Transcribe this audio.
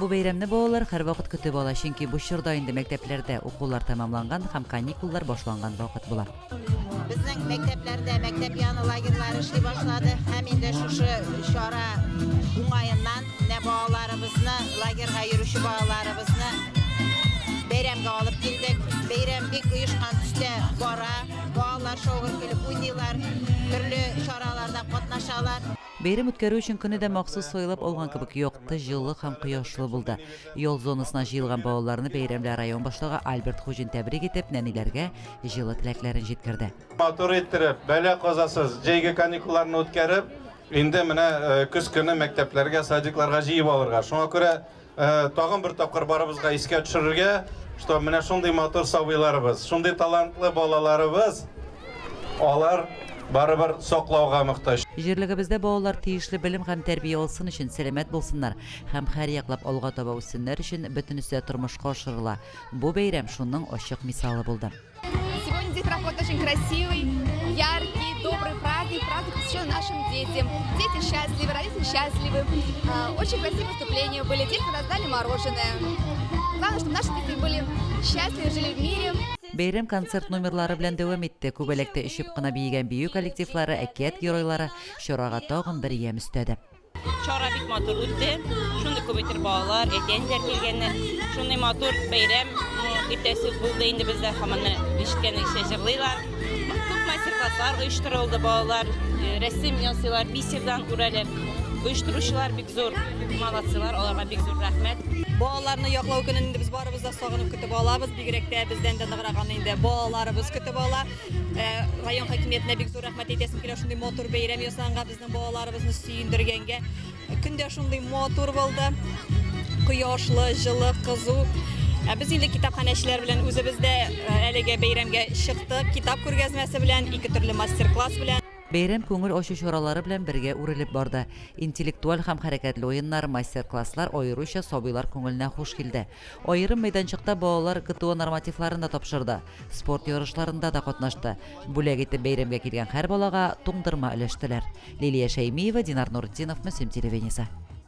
Бу бәйрәмне балалар һәр вакыт көтеп ала, чөнки бу чорда инде мәктәпләрдә укулар тәмамланган һәм каникуллар башланган вакыт була. Безнең мәктәпләрдә мәктәп яны лагерьлары эшли башлады. Һәм инде шушы чара уңаеннан балаларыбызны, лагерьга йөрүче балаларыбызны бәйрәмгә алып килдек. Бәйрәм бик оешкан төстә бара. Балалар шаугын килеп уйныйлар, төрле чараларда катнашалар. Бәйрәм үткәрү өчен көне дә махсус сойлап алган кебек якты, җылы һәм кояшлы булды. Ял зонасына җыелган балаларны бәйрәмләр район башлыгы Альберт Хуҗин тәбрик итеп, нәниләргә җылы теләкләрен җиткерде. Матур иттереп, бәла казасыз җәйге каникулларны үткәреп, инде менә көз көне мәктәпләргә, садикларга җыеп алырга. Шуңа күрә тагын бер тапкыр барыбызга искә төшерергә, что менә шундый матур сабыйларыбыз, шундый талантлы балаларыбыз, алар барыбер саклауга мохтаҗ. Җирлегебездә балалар тиешле белем һәм тәрбия алсын өчен сәламәт булсыннар һәм һәр яклап алга таба үссеннәр өчен бөтенесе тормышка ашырыла. Бу бәйрәм шуның ачык мисалы булды. Сегодня здесь проходит очень красивый, яркий, добрый праздник, посвященный нашим детям. Дети счастливы, родители счастливы. Очень красивые выступления были, дети раздали мороженое. Главное, чтобы наши дети были счастливы, жили в мире. Бәйрәм концерт номерлары белән дәвам итте. Күбәләктә ишеп кына биегән бию коллективлары, әкият геройлары чарага тагын бер ям өстәде. Чара бик матур үтте. Шундый күп балалар, әтәнләр килгәннәр. Шундый матур бәйрәм иртәсе булды инде бездә һәм ишеткәннәрчә җырлыйлар. Күп мастер-класслар оештырылды, балалар рәсем ясыйлар, бисердан үрәләр. Оештыручылар бик зур, молодцылар, аларга бик зур рәхмәт. Балаларны яклау көнен инде без барыбыз да сагынып көтеп алабыз. Бигрәк тә бездән дә ныграган инде балаларыбыз көтеп ала. Район хакимиятенә бик зур рәхмәт әйтәсем килә шундый матур бәйрәм ясаганга, безнең балаларыбызны сөендергәнгә. Көн дә шундый матур булды. Кояшлы, җылы, кызу. Без инде китапханәчеләр белән үзебездә әлегә бәйрәмгә чыктык. Китап күргәзмәсе белән, ике төрле мастер-класс белән. Бәйрәм күңел ачу чаралары белән бергә үрелеп барды. Интеллектуаль һәм хәрәкәтле ойыннар, мастер-класслар аеруча сабыйлар күңеленә хуш килде. Аерым мәйданчыкта балалар ГТО нормативларын да тапшырды. Спорт ярышларында да катнашты. Бүләк итеп бәйрәмгә килгән һәр балага туңдырма өләштеләр. Лилия Шәймиева, Динар Нуртдинов, Мөслим телевидениесе.